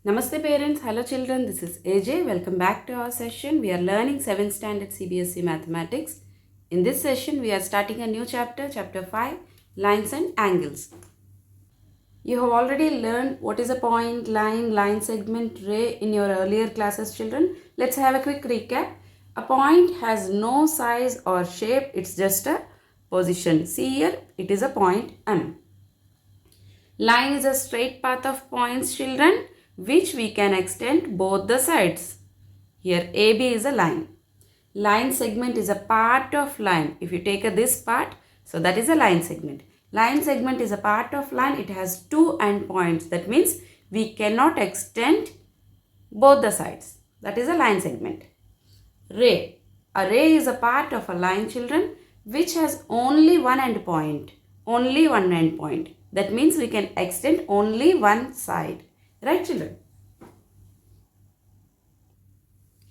Namaste parents, hello children, this is AJ. Welcome back to our session. We are learning 7th standard CBSE mathematics. In this session, we are starting a new chapter, chapter 5, lines and angles. You have already learned what is a point, line segment, ray in your earlier classes children. Let's have a quick recap. A point has no size or shape, it's just a position. See here, it is a point M. Line is a straight path of points children, which we can extend both the sides. Here AB is a line. Line segment is a part of line. If you take this part, so that is a line segment. Line segment is a part of line. It has two endpoints. That means we cannot extend both the sides. That is a line segment. Ray. A ray is a part of a line children, which has only one endpoint. Only one endpoint. That means we can extend only one side. Right children?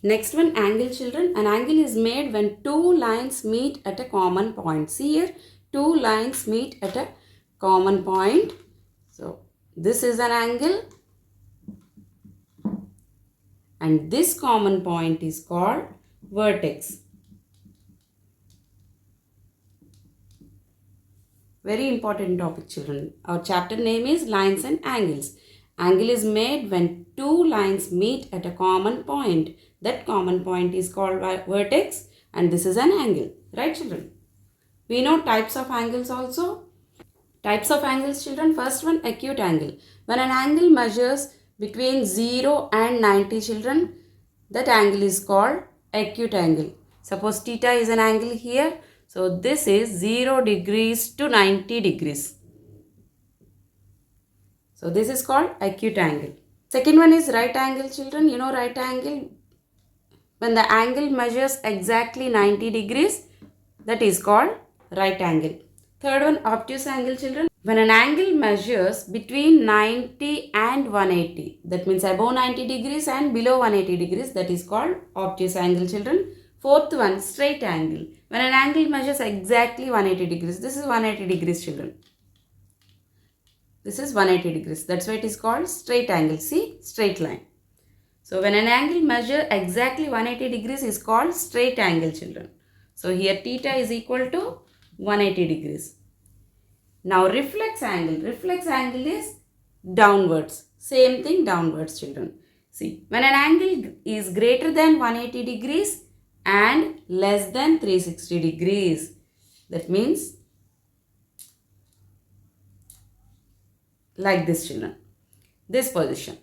Next one, angle children. An angle is made when two lines meet at a common point. See here, two lines meet at a common point. So, this is an angle. And this common point is called vertex. Very important topic children. Our chapter name is lines and angles. Angle is made when two lines meet at a common point. That common point is called vertex and this is an angle. Right children? We know types of angles also. Types of angles children. First one, acute angle. When an angle measures between 0 and 90 children, that angle is called acute angle. Suppose theta is an angle here. So this is 0 degrees to 90 degrees. So this is called acute angle. Second one is right angle children. You know right angle. When the angle measures exactly 90 degrees, that is called right angle. Third one, obtuse angle children. When an angle measures between 90 and 180, that means above 90 degrees and below 180 degrees, that is called obtuse angle children. Fourth one, straight angle. When an angle measures exactly 180 degrees, this is 180 degrees children. This is 180 degrees. That's why it is called straight angle. See, straight line. So, when an angle measures exactly 180 degrees is called straight angle children. So, here theta is equal to 180 degrees. Now, reflex angle. Reflex angle is downwards. Same thing downwards children. See, when an angle is greater than 180 degrees and less than 360 degrees. That means like this children. This position.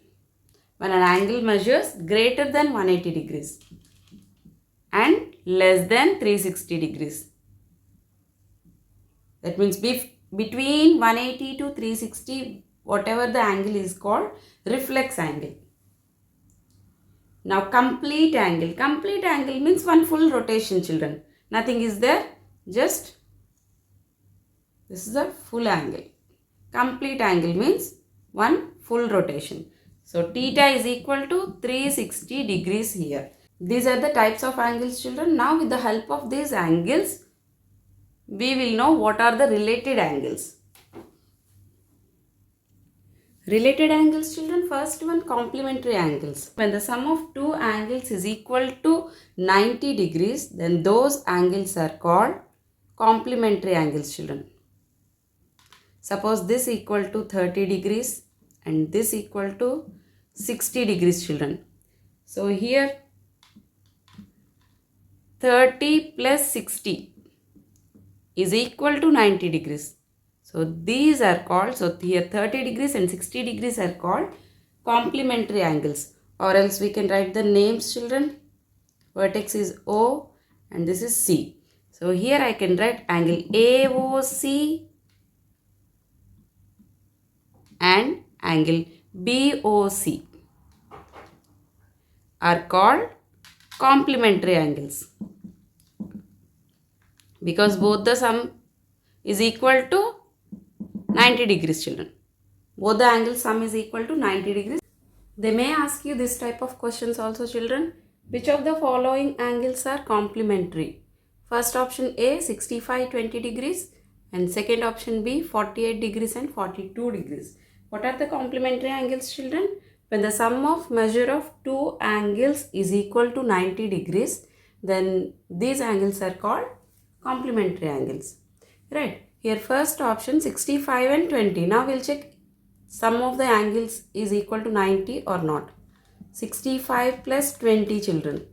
When an angle measures greater than 180 degrees and less than 360 degrees. That means between 180 to 360, whatever the angle is called reflex angle. Now complete angle. Complete angle means one full rotation children. Nothing is there. Just this is a full angle. Complete angle means one full rotation. So theta is equal to 360 degrees here. These are the types of angles children. Now with the help of these angles, we will know what are the related angles. Related angles children, first one complementary angles. When the sum of two angles is equal to 90 degrees, then those angles are called complementary angles children. Suppose this equal to 30 degrees and this equal to 60 degrees children. So here 30 plus 60 is equal to 90 degrees. So these are called, so here 30 degrees and 60 degrees are called complementary angles, or else we can write the names children. Vertex is O and this is C. So here I can write angle AOC and angle BOC are called complementary angles because both the sum is equal to 90 degrees children. Both the angle sum is equal to 90 degrees. They may ask you this type of questions also children. Which of the following angles are complementary? First option A 65-20 degrees and second option B 48 degrees and 42 degrees. What are the complementary angles children? When the sum of measure of two angles is equal to 90 degrees, then these angles are called complementary angles. Right. Here first option 65 and 20. Now we'll check sum of the angles is equal to 90 or not. 65 plus 20 children.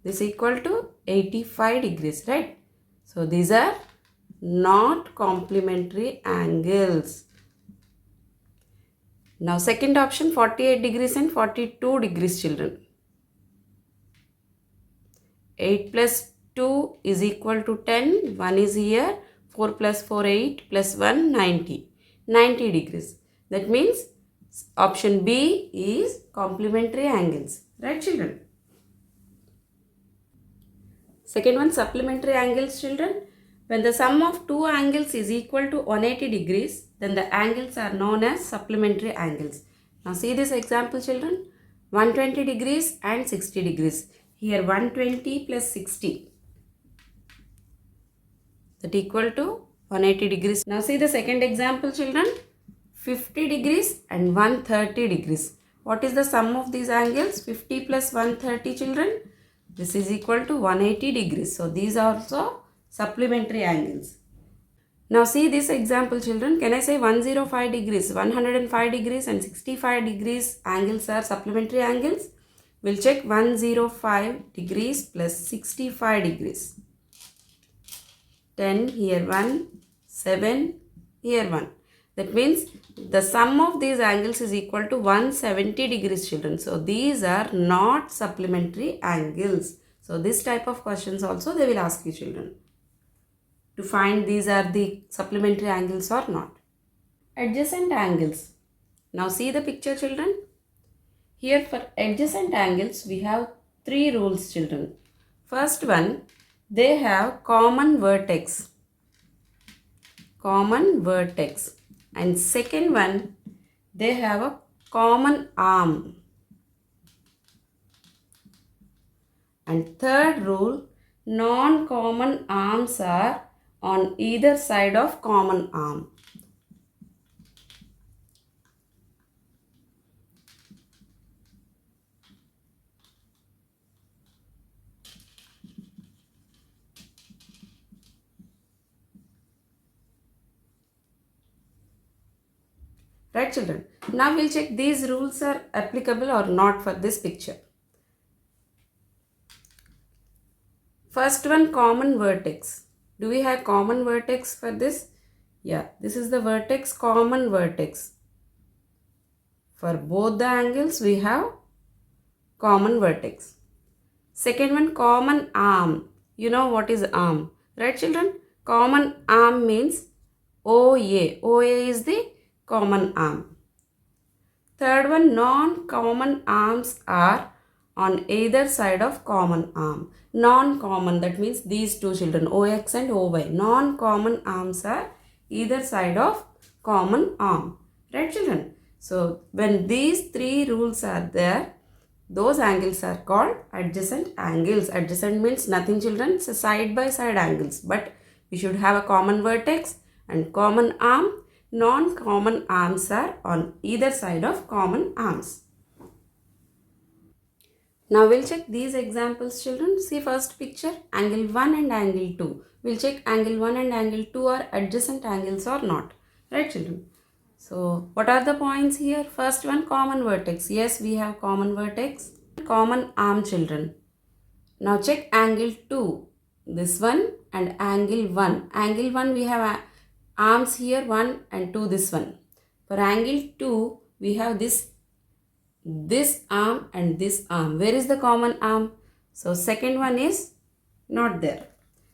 This is equal to 85 degrees, right? So these are not complementary angles. Now second option 48 degrees and 42 degrees children. 8 plus 2 is equal to 10. 1 is here. 4 plus 4 8 plus 1 90. 90 degrees. That means option B is complementary angles. Right children? Second one, supplementary angles children. When the sum of two angles is equal to 180 degrees, then the angles are known as supplementary angles. Now see this example children. 120 degrees and 60 degrees. Here 120 plus 60. That equal to 180 degrees. Now see the second example children. 50 degrees and 130 degrees. What is the sum of these angles? 50 plus 130 children. This is equal to 180 degrees. So these are also supplementary angles. Now see this example children. Can I say 105 degrees, 105 degrees and 65 degrees angles are supplementary angles? We'll check 105 degrees plus 65 degrees. 10 here 1, 7 here 1. That means the sum of these angles is equal to 170 degrees children. So these are not supplementary angles. So this type of questions also they will ask you children to find these are the supplementary angles or not. Adjacent angles. Now see the picture children. Here for adjacent angles we have three rules children. First one, they have common vertex. Common vertex. And second one, they have a common arm. And third rule, non-common arms are on either side of common arm. Right children? Now we'll check these rules are applicable or not for this picture. First one, common vertex. Do we have common vertex for this? Yeah, this is the vertex, common vertex. For both the angles we have common vertex. Second one, common arm. You know what is arm, right children? Common arm means OA. OA is the common arm. Third one, non-common arms are on either side of common arm. Non-common, that means these two children, OX and OY. Non-common arms are either side of common arm. Right children? So when these three rules are there, those angles are called adjacent angles. Adjacent means nothing children, so side by side angles. But we should have a common vertex and common arm. Non-common arms are on either side of common arms. Now we'll check these examples children. See first picture, angle 1 and angle 2. We'll check angle 1 and angle 2 are adjacent angles or not. Right children? So what are the points here? First one, common vertex. Yes, we have common vertex. Common arm children. Now check angle 2. This one and angle 1. Angle 1 we have arms here 1 and 2 this one. For angle 2 we have this arm and this arm. Where is the common arm? So second one is not there.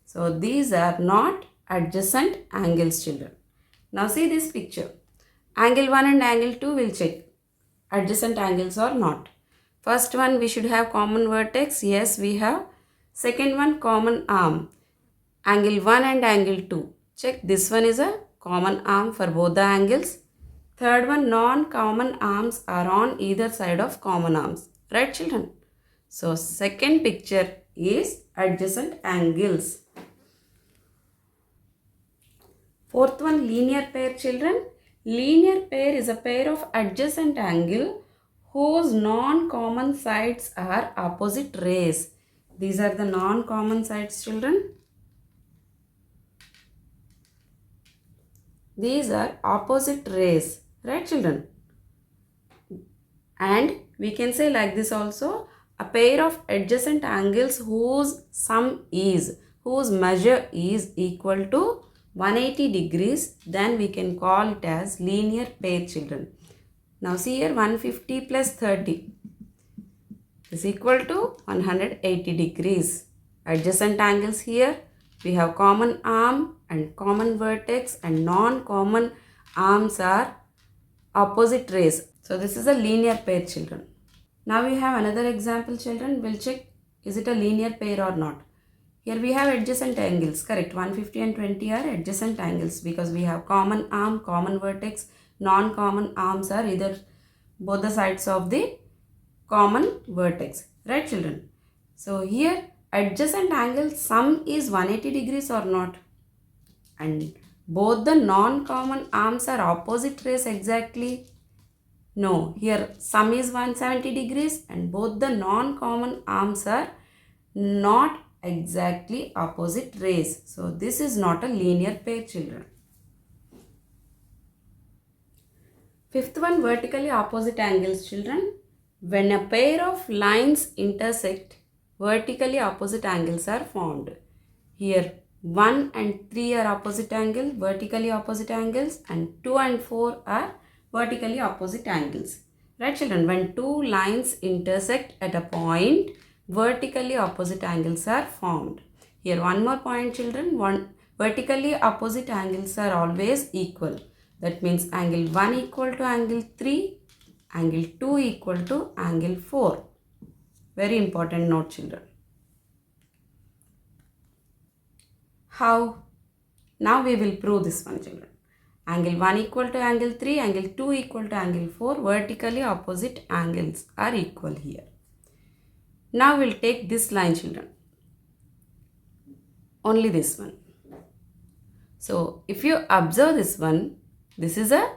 So these are not adjacent angles children. Now see this picture. Angle 1 and angle 2 will check adjacent angles or not. First one we should have common vertex. Yes, we have. Second one, common arm. Angle 1 and angle 2. Check, this one is a common arm for both the angles. Third one, non-common arms are on either side of common arms. Right children? So second picture is adjacent angles. Fourth one, linear pair children. Linear pair is a pair of adjacent angle whose non-common sides are opposite rays. These are the non-common sides, children. These are opposite rays, right, children? And we can say like this also, a pair of adjacent angles whose measure is equal to 180 degrees, then we can call it as linear pair, children. Now see here, 150 plus 30 is equal to 180 degrees. Adjacent angles here, we have common arm and common vertex, and non-common arms are opposite rays. So this is a linear pair, children. Now we have another example, children. We'll check is it a linear pair or not. Here we have adjacent angles, correct. 150 and 20 are adjacent angles because we have common arm, common vertex. Non-common arms are either both the sides of the common vertex, right, children? So here adjacent angle sum is 180 degrees or not, and both the non-common arms are opposite rays exactly. No, here sum is 170 degrees and both the non-common arms are not exactly opposite rays. So this is not a linear pair, children. Fifth one, vertically opposite angles, children. When a pair of lines intersect, vertically opposite angles are formed. Here 1 and 3 are opposite angle, vertically opposite angles, and 2 and 4 are vertically opposite angles. Right, children? When two lines intersect at a point, vertically opposite angles are formed. Here one more point, children. Vertically opposite angles are always equal. That means angle 1 equal to angle 3, angle 2 equal to angle 4. Very important note, children. How? Now we will prove this one, children. Angle 1 equal to angle 3, angle 2 equal to angle 4. Vertically opposite angles are equal here. Now we'll take this line, children. Only this one. So if you observe this one, this is a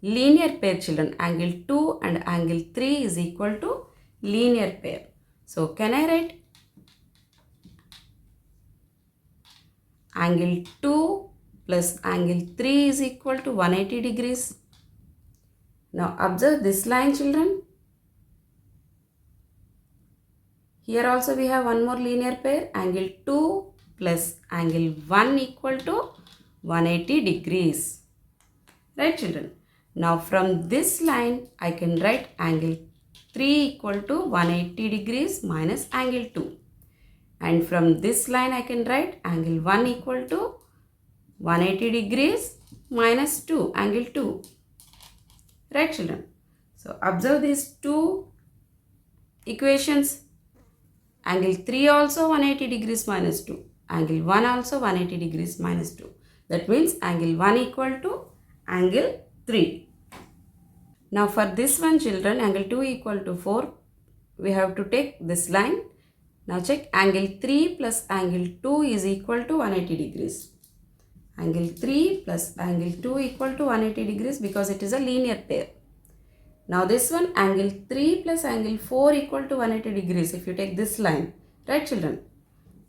linear pair, children. Angle 2 and angle 3 is equal to linear pair. So can I write angle 2 plus angle 3 is equal to 180 degrees. Now observe this line, children. Here also we have one more linear pair. Angle 2 plus angle 1 equal to 180 degrees. Right, children? Now from this line I can write angle 3 equal to 180 degrees minus angle 2. And from this line I can write angle 1 equal to 180 degrees minus 2, angle 2. Right, children? So observe these two equations. Angle 3 also 180 degrees minus 2. Angle 1 also 180 degrees minus 2. That means angle 1 equal to angle 3. Now for this one, children, angle 2 equal to 4. We have to take this line. Now check, angle 3 plus angle 2 is equal to 180 degrees. Angle 3 plus angle 2 equal to 180 degrees because it is a linear pair. Now this one, angle 3 plus angle 4 equal to 180 degrees if you take this line. Right, children?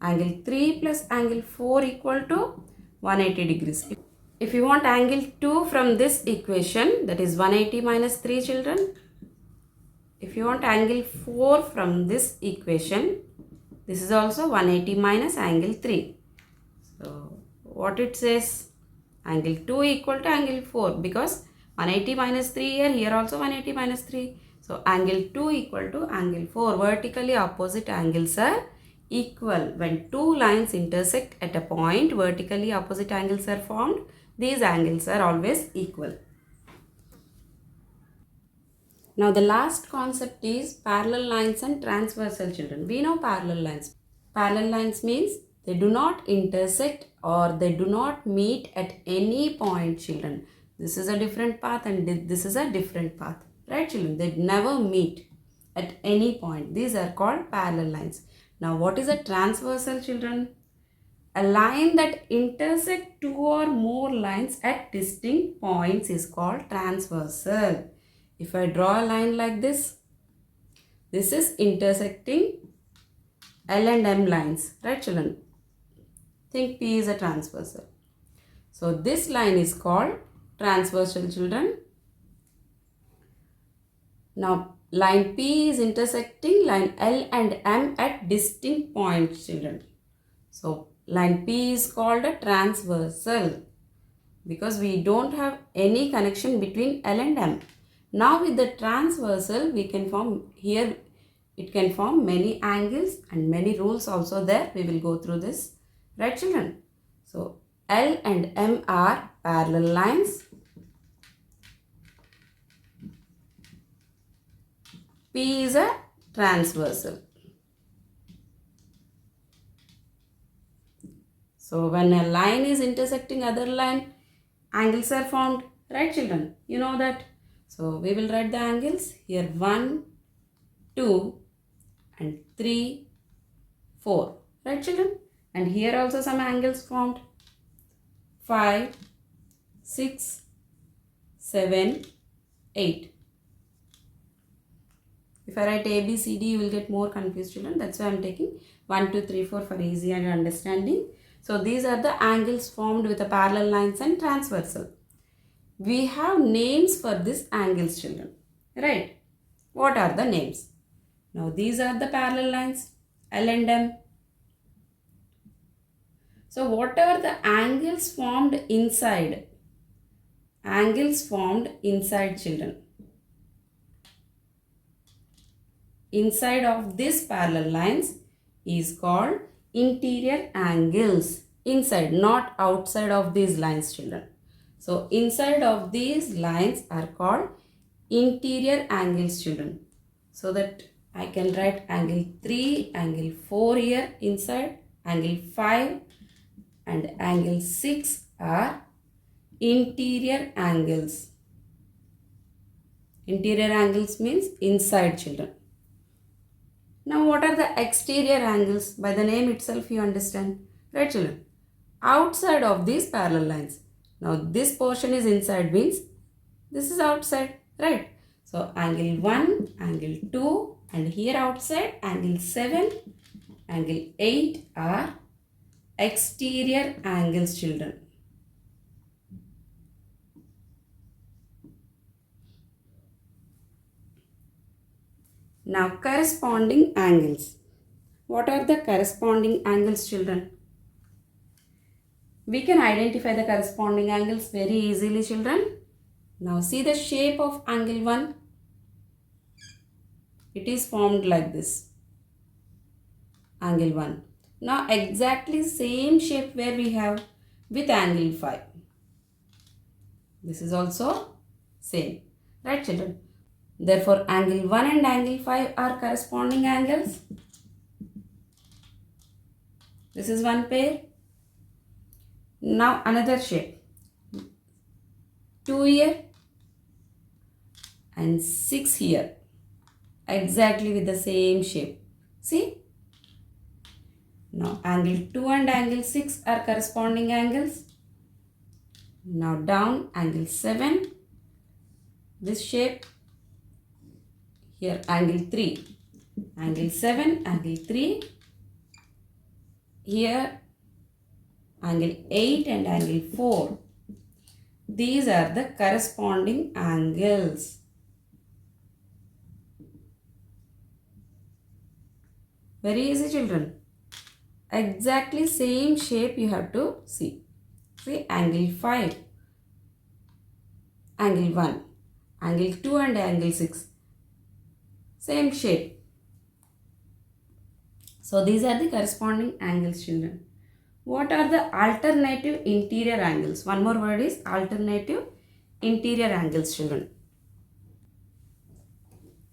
Angle 3 plus angle 4 equal to 180 degrees. If you want angle 2 from this equation, that is 180 minus 3, children. If you want angle 4 from this equation, this is also 180 minus angle 3. So what it says? Angle 2 equal to angle 4 because 180 minus 3 here also 180 minus 3. So angle 2 equal to angle 4. Vertically opposite angles are equal. When two lines intersect at a point, vertically opposite angles are formed. These angles are always equal. Now the last concept is parallel lines and transversal, children. We know parallel lines. Parallel lines means they do not intersect or they do not meet at any point, children. This is a different path and this is a different path. Right, children? They never meet at any point. These are called parallel lines. Now what is a transversal, children? A line that intersects two or more lines at distinct points is called transversal. If I draw a line like this, This is intersecting L and M lines, right children? Think P is a transversal. So this line is called transversal, children. Now line P is intersecting line L and M at distinct points, children. So line P is called a transversal because we don't have any connection between L and M. Now with the transversal we can form here, it can form many angles and many rules also there. We will go through this, right children? So L and M are parallel lines. P is a transversal. So when a line is intersecting other line, angles are formed, right children? You know that. So we will write the angles here: 1, 2 and 3, 4, right children? And here also some angles formed: 5, 6, 7, 8. If I write A, B, C, D, you will get more confused, children. That's why I am taking 1, 2, 3, 4 for easier understanding. So these are the angles formed with the parallel lines and transversal. We have names for these angles, children. Right? What are the names? Now these are the parallel lines, L and M. So what are the angles formed inside? Angles formed inside, children. Inside of these parallel lines is called interior angles. Inside, not outside of these lines, children. So inside of these lines are called interior angles, children. So that I can write angle 3, angle 4 here inside, angle 5 and angle 6 are interior angles. Interior angles means inside, children. Now what are the exterior angles? By the name itself you understand, right children? Outside of these parallel lines. Now this portion is inside means this is outside, right? So angle 1, angle 2 and here outside angle 7, angle 8 are exterior angles, children. Now corresponding angles. What are the corresponding angles, children? We can identify the corresponding angles very easily, children. Now see the shape of angle 1. It is formed like this. Angle 1. Now exactly same shape where we have with angle 5. This is also same. Right children? Therefore angle 1 and angle 5 are corresponding angles. This is one pair. Now another shape. 2 here and 6 here. Exactly with the same shape. See? Now angle 2 and angle 6 are corresponding angles. Now down angle 7. This shape. Here angle 3. Angle 7, angle 3. Here angle 8 and angle 4. These are the corresponding angles. Very easy, children. Exactly same shape you have to see. See angle 5, angle 1, angle 2 and angle 6. Same shape. So these are the corresponding angles, children. What are the alternative interior angles? One more word is alternative interior angles, children.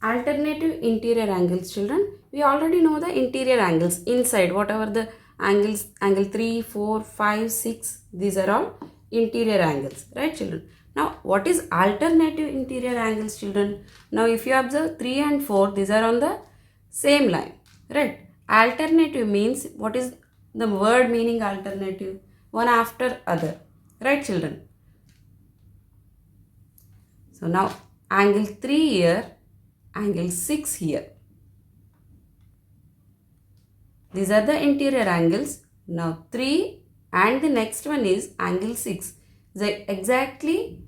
Alternative interior angles, children. We already know the interior angles inside. Whatever the angles, angle 3, 4, 5, 6. These are all interior angles. Right, children? Now, what is alternative interior angles, children? Now, if you observe 3 and 4, these are on the same line. Right? Alternative means, what is the word meaning alternative? One after other. Right, children? So, now angle 3 here, angle 6 here. These are the interior angles. Now 3 and the next one is angle 6. They exactly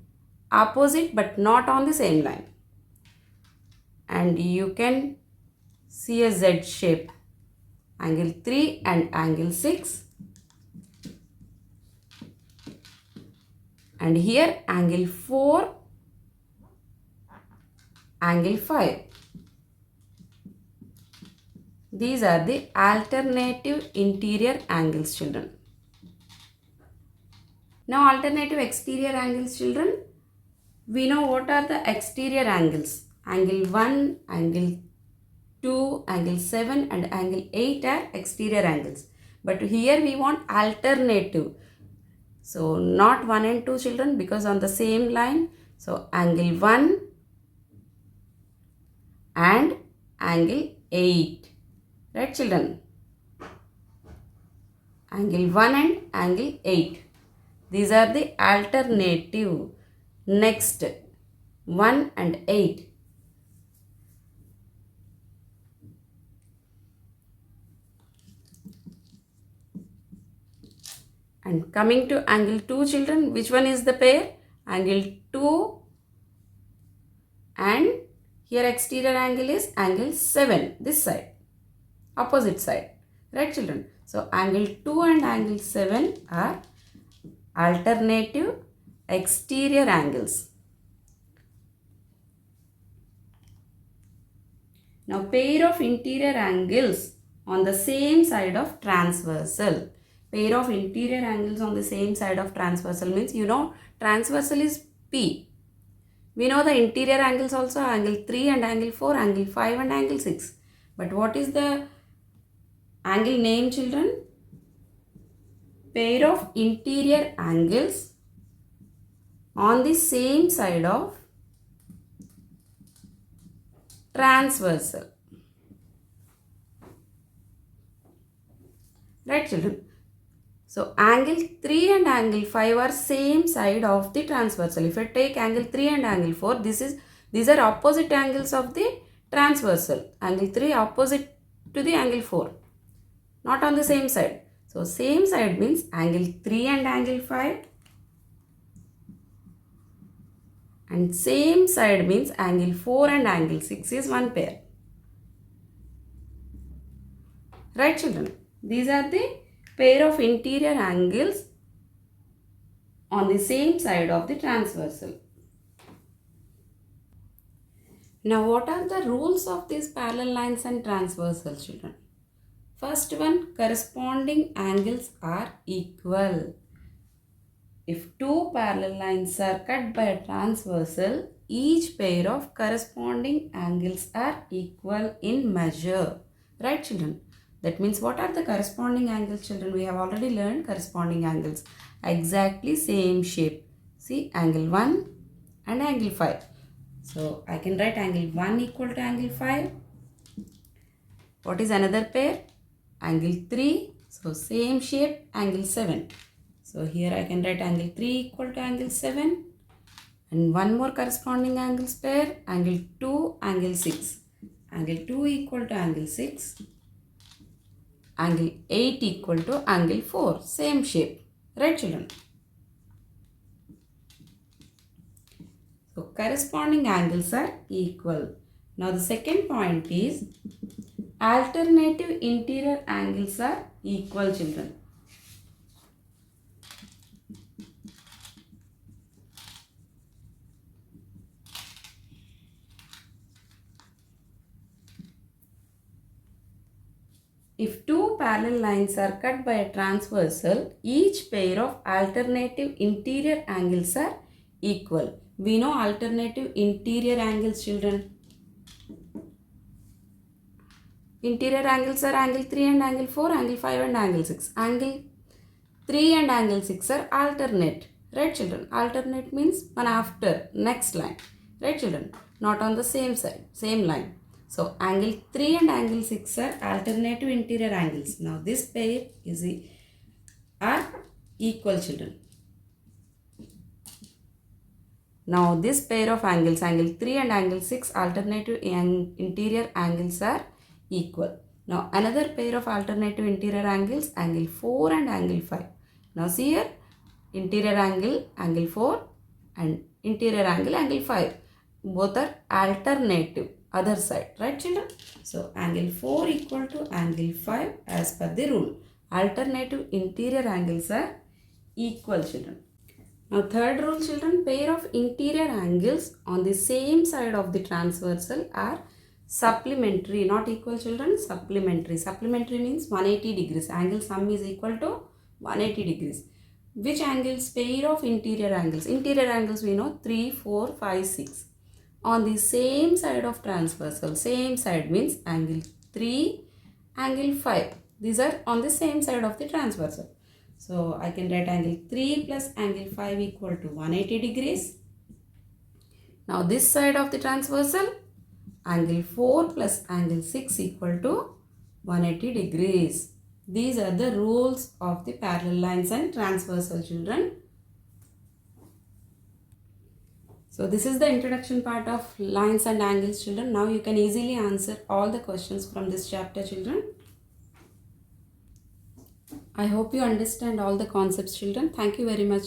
opposite but not on the same line. And you can see a Z shape. Angle 3 and angle 6. And here angle 4, angle 5. These are the alternative interior angles, children. Now alternative exterior angles, children. We know what are the exterior angles. Angle 1, angle 2, angle 7 and angle 8 are exterior angles. But here we want alternative. So not 1 and 2, children, because on the same line. So angle 1 and angle 8. Right, children? Angle 1 and angle 8. These are the alternative. Next, 1 and 8. And coming to angle 2, children, which one is the pair? Angle 2 and here exterior angle is angle 7, this side, opposite side. Right, children? So angle 2 and angle 7 are alternative exterior angles. Now pair of interior angles on the same side of transversal. Pair of interior angles on the same side of transversal means, you know, transversal is P. We know the interior angles also, angle 3 and angle 4, angle 5 and angle 6. But what is the angle name, children? Pair of interior angles on the same side of transversal. Right, children? So angle 3 and angle 5 are same side of the transversal. If I take angle 3 and angle 4, these are opposite angles of the transversal. Angle 3 opposite to the angle 4. Not on the same side. So same side means angle 3 and angle 5. And same side means angle 4 and angle 6 is one pair. Right, children? These are the pair of interior angles on the same side of the transversal. Now what are the rules of these parallel lines and transversal, children? First one, corresponding angles are equal. If two parallel lines are cut by a transversal, each pair of corresponding angles are equal in measure. Right, children? That means what are the corresponding angles, children? We have already learned corresponding angles. Exactly same shape. See, angle 1 and angle 5. So I can write angle 1 equal to angle 5. What is another pair? Angle 3. So same shape, angle 7. So here I can write angle 3 equal to angle 7. And one more corresponding angles pair, angle 2, angle 6. Angle 2 equal to angle 6. Angle 8 equal to angle 4. Same shape. Right, children? So corresponding angles are equal. Now the second point is alternative interior angles are equal, children. If two parallel lines are cut by a transversal, each pair of alternative interior angles are equal. We know alternative interior angles, children. Interior angles are angle 3 and angle 4, angle 5 and angle 6. Angle 3 and angle 6 are alternate. Right, children? Alternate means one after, next line. Right, children? Not on the same side, same line. So angle 3 and angle 6 are alternative interior angles. Now this pair are equal, children. Now this pair of angles, angle 3 and angle 6, alternative interior angles are equal. Now another pair of alternative interior angles, angle 4 and angle 5. Now see here, interior angle, angle 4 and interior angle, angle 5. Both are alternative, other side, right children? So angle 4 equal to angle 5 as per the rule. Alternative interior angles are equal, children. Now third rule, children, pair of interior angles on the same side of the transversal are supplementary, not equal, children, supplementary. Supplementary means 180 degrees. Angle sum is equal to 180 degrees. Which angles? Pair of interior angles. Interior angles we know 3, 4, 5, 6. On the same side of transversal. Same side means angle 3, angle 5. These are on the same side of the transversal. So I can write angle 3 plus angle 5 equal to 180 degrees. Now this side of the transversal, angle 4 plus angle 6 equal to 180 degrees. These are the rules of the parallel lines and transversal, children. So this is the introduction part of lines and angles, children. Now you can easily answer all the questions from this chapter, children. I hope you understand all the concepts, children. Thank you very much.